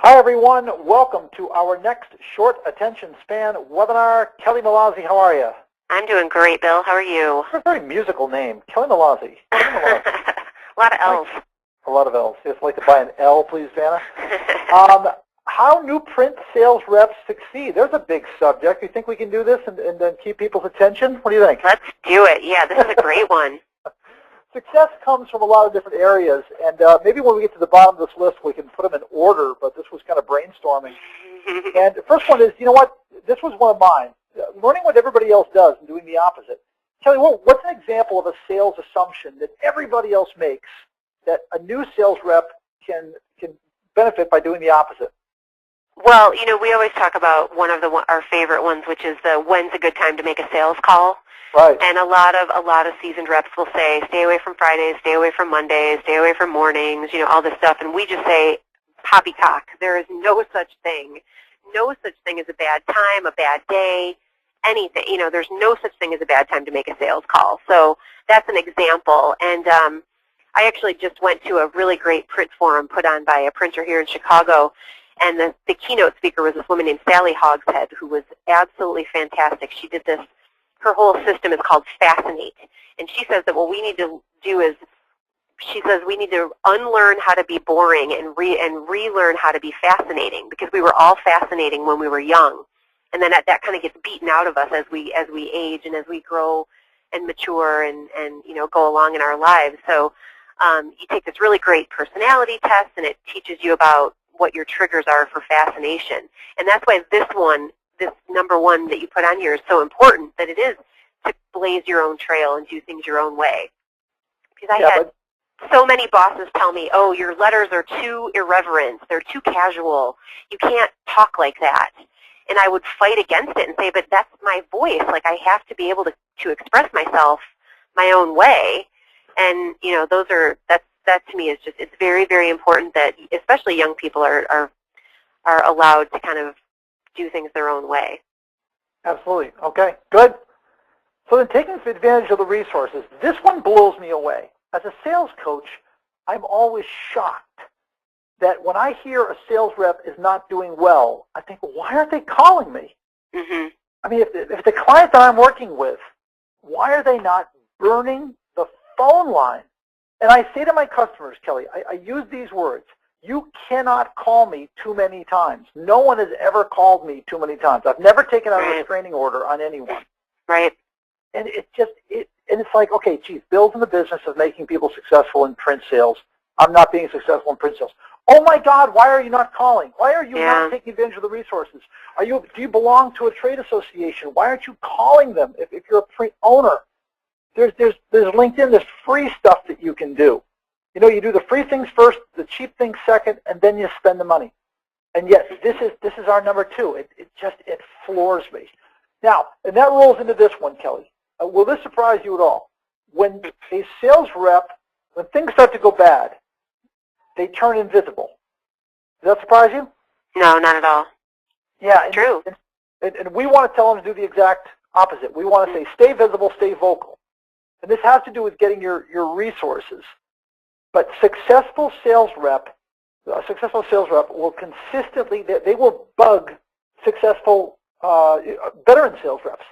Hi, everyone. Welcome to our next short attention span webinar. Kelly Malazzi, how are you? I'm doing great, Bill. How are you? A very musical name, Kelly Malazzi. A lot of L's. A lot of L's. Just like to buy an L, please, Vanna. How new print sales reps succeed. There's a big subject. You think we can do this and then keep people's attention? What do you think? Let's do it. Yeah, this is a great one. Success comes from a lot of different areas, and maybe when we get to the bottom of this list, we can put them in order, but this was kind of brainstorming. And the first one is, you know what, this was one of mine, learning what everybody else does and doing the opposite. Kelly, what's an example of a sales assumption that everybody else makes that a new sales rep can benefit by doing the opposite? Well, you know, we always talk about our favorite ones, which is the when's a good time to make a sales call. Right. And a lot of seasoned reps will say, stay away from Fridays, stay away from Mondays, stay away from mornings, you know, all this stuff. And we just say, poppycock. There is no such thing. No such thing as a bad time, a bad day, anything. You know, there's no such thing as a bad time to make a sales call. So that's an example. And I actually just went to a really great print forum put on by a printer here in Chicago. And the keynote speaker was this woman named Sally Hogshead, who was absolutely fantastic. She did this. Her whole system is called Fascinate. And she says that what we need to do is, she says we need to unlearn how to be boring and relearn how to be fascinating, because we were all fascinating when we were young. And then that kind of gets beaten out of us as we age and as we grow and mature and you know, go along in our lives. So you take this really great personality test, and it teaches you about what your triggers are for fascination. And that's why this number one that you put on here is so important, that it is to blaze your own trail and do things your own way. Because I had so many bosses tell me, oh, your letters are too irreverent, they're too casual, you can't talk like that. And I would fight against it and say, but that's my voice. Like, I have to be able to express myself my own way. And, you know, that to me is just, it's very, very important that especially young people are allowed to kind of do things their own way. Absolutely. Okay, good. So then, taking advantage of the resources, this one blows me away. As a sales coach, I'm always shocked that when I hear a sales rep is not doing well, I think, why aren't they calling me? Mm-hmm. I mean, if the client that I'm working with, why are they not burning the phone line? And I say to my customers, Kelly, I use these words, you cannot call me too many times. No one has ever called me too many times. I've never taken out a restraining order on anyone. Right. And it's like, okay, geez, Bill's in the business of making people successful in print sales. I'm not being successful in print sales. Oh my God, why are you not calling? Why are you not taking advantage of the resources? Do you belong to a trade association? Why aren't you calling them if you're a print owner? There's LinkedIn, there's free stuff that you can do. You know, you do the free things first, the cheap things second, and then you spend the money. And yet, this is our number two. It floors me. Now, and that rolls into this one, Kelly. Will this surprise you at all? When a sales rep, when things start to go bad, they turn invisible. Does that surprise you? No, not at all. Yeah, true. And we want to tell them to do the exact opposite. We want to say, stay visible, stay vocal. And this has to do with getting your resources. But a successful sales rep will consistently, they will bug successful veteran sales reps.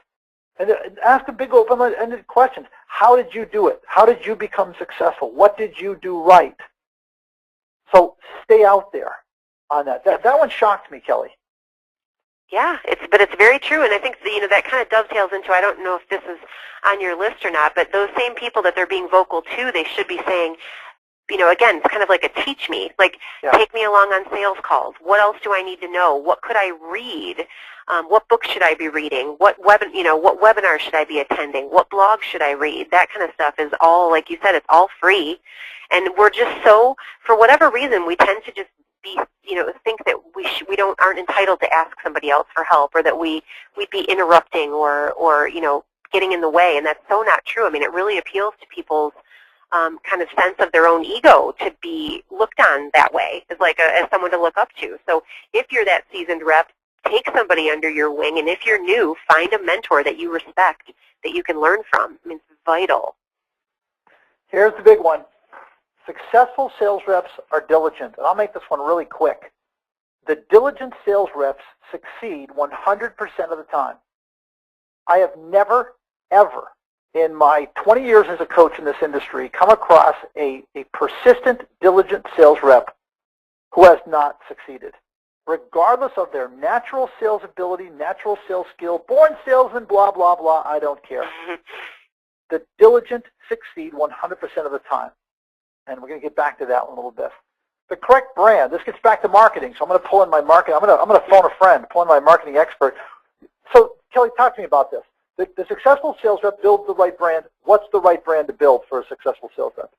And ask the big open-ended questions. How did you do it? How did you become successful? What did you do right? So stay out there on that. That one shocked me, Kelly. Yeah, but it's very true, and I think that kind of dovetails into, I don't know if this is on your list or not, but those same people that they're being vocal to, they should be saying, again, it's kind of like a teach me, like take me along on sales calls. What else do I need to know? What could I read? What books should I be reading? What webinars should I be attending? What blogs should I read? That kind of stuff is all, like you said, it's all free, and we're just so, for whatever reason, we tend to just think that we aren't entitled to ask somebody else for help, or that we'd be interrupting or getting in the way, and that's so not true. I mean, it really appeals to people's kind of sense of their own ego to be looked on that way as someone to look up to. So if you're that seasoned rep, take somebody under your wing, and if you're new, find a mentor that you respect that you can learn from. I mean, it's vital. Here's the big one. Successful sales reps are diligent, and I'll make this one really quick. the diligent sales reps succeed 100% of the time. I have never, ever, in my 20 years as a coach in this industry, come across a persistent, diligent sales rep who has not succeeded, regardless of their natural sales ability, natural sales skill, born salesman, blah, blah, blah, I don't care. The diligent succeed 100% of the time. And we're going to get back to that in a little bit. The correct brand, this gets back to marketing, so I'm going to pull in my marketing. I'm going to phone a friend, pull in my marketing expert. So, Kelly, talk to me about this. The successful sales rep builds the right brand. What's the right brand to build for a successful sales rep?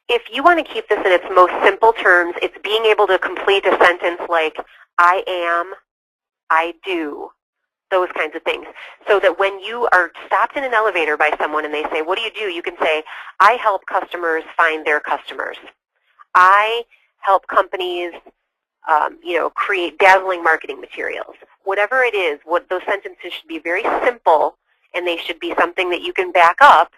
If you want to keep this in its most simple terms, it's being able to complete a sentence like, I am, I do, those kinds of things. So that when you are stopped in an elevator by someone and they say, what do? You can say, I help customers find their customers. I help companies create dazzling marketing materials. Whatever it is, those sentences should be very simple, and they should be something that you can back up,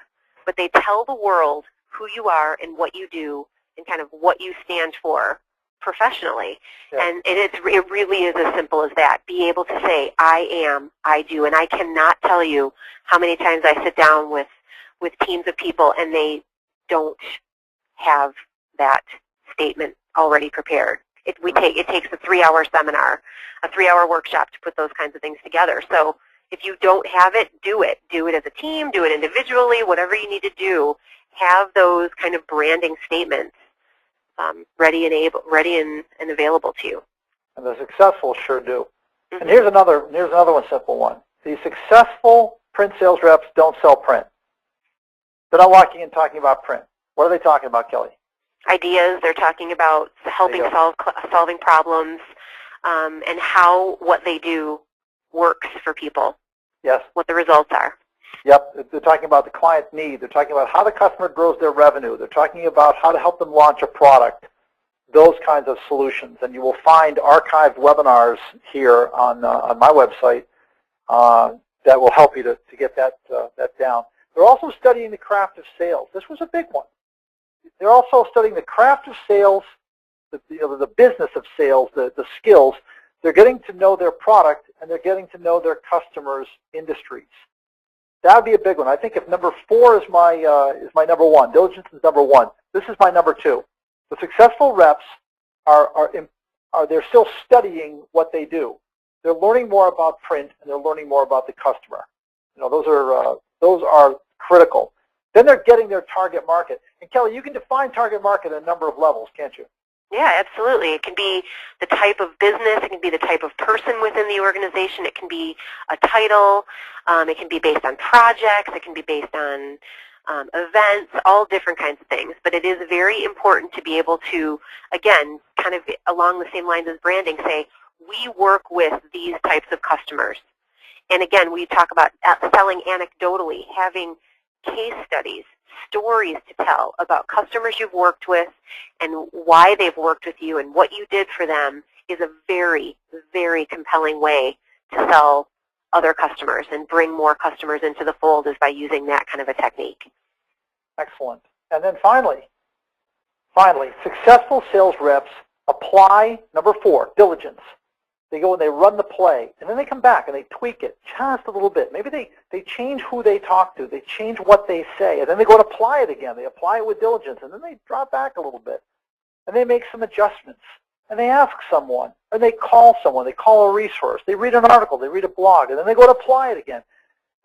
but they tell the world who you are and what you do and kind of what you stand for professionally. Yeah. And it really is as simple as that. Be able to say, I am, I do. And I cannot tell you how many times I sit down with teams of people and they don't have that statement already prepared. It takes a 3-hour seminar, a 3-hour workshop to put those kinds of things together. So if you don't have it, do it. Do it as a team, do it individually, whatever you need to do. Have those kind of branding statements ready and available to you. And the successful sure do. Mm-hmm. And here's another one, simple one. The successful print sales reps don't sell print. They're not walking in talking about print. What are they talking about, Kelly? Ideas. They're talking about helping solving problems, and how what they do works for people. Yes. What the results are. Yep. They're talking about the client's need. They're talking about how the customer grows their revenue. They're talking about how to help them launch a product. Those kinds of solutions. And you will find archived webinars here on my website that will help you to get that down. They're also studying the craft of sales. This was a big one. They're also studying the craft of sales, the business of sales, the skills. They're getting to know their product, and they're getting to know their customers' industries. That would be a big one. I think if number 4 is my number 1, diligence is number 1. This is my number 2. The successful reps they're still studying what they do. They're learning more about print, and they're learning more about the customer. Those are critical. Then they're getting their target market. And Kelly, you can define target market at a number of levels, can't you? Yeah, absolutely. It can be the type of business. It can be the type of person within the organization. It can be a title. It can be based on projects. It can be based on events, all different kinds of things. But it is very important to be able to, again, kind of along the same lines as branding, say, we work with these types of customers. And again, we talk about selling anecdotally, having case studies, stories to tell about customers you've worked with and why they've worked with you and what you did for them is a very, very compelling way to sell other customers and bring more customers into the fold is by using that kind of a technique. Excellent. And then finally, successful sales reps apply, number 4, diligence. They go and they run the play, and then they come back and they tweak it just a little bit. Maybe they change who they talk to. They change what they say, and then they go and apply it again. They apply it with diligence, and then they drop back a little bit, and they make some adjustments, and they ask someone, or they call someone. They call a resource. They read an article. They read a blog, and then they go and apply it again.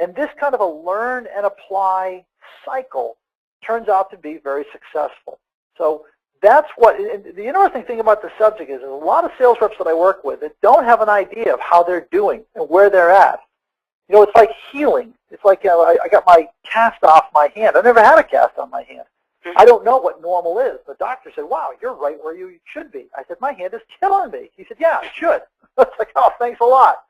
And this kind of a learn and apply cycle turns out to be very successful. So that's what, the interesting thing about the subject is there's a lot of sales reps that I work with that don't have an idea of how they're doing and where they're at. It's like healing. It's like I got my cast off my hand. I've never had a cast on my hand. I don't know what normal is. The doctor said, wow, you're right where you should be. I said, my hand is killing me. He said, yeah, it should. It's like, oh, thanks a lot.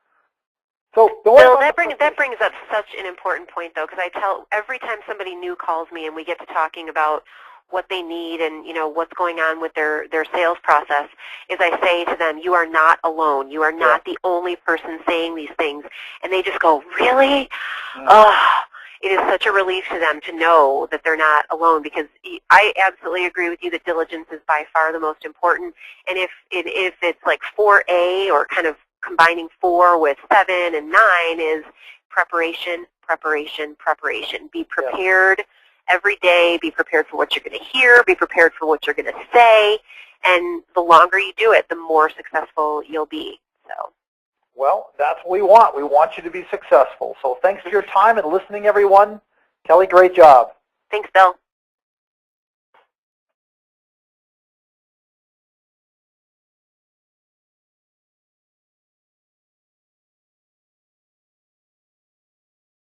So that brings up such an important point, though, because I tell every time somebody new calls me and we get to talking about what they need and what's going on with their sales process, is I say to them, you are not alone. You are not the only person saying these things. And they just go, really? it is such a relief to them to know that they're not alone, because I absolutely agree with you that diligence is by far the most important. And if it's like 4A, or kind of combining 4 with 7 and 9, is preparation, preparation, preparation. Be prepared every day. Be prepared for what you're going to hear. Be prepared for what you're going to say. And the longer you do it, the more successful you'll be. So. Well, that's what we want. We want you to be successful. So thanks for your time and listening, everyone. Kelly, great job. Thanks, Bill.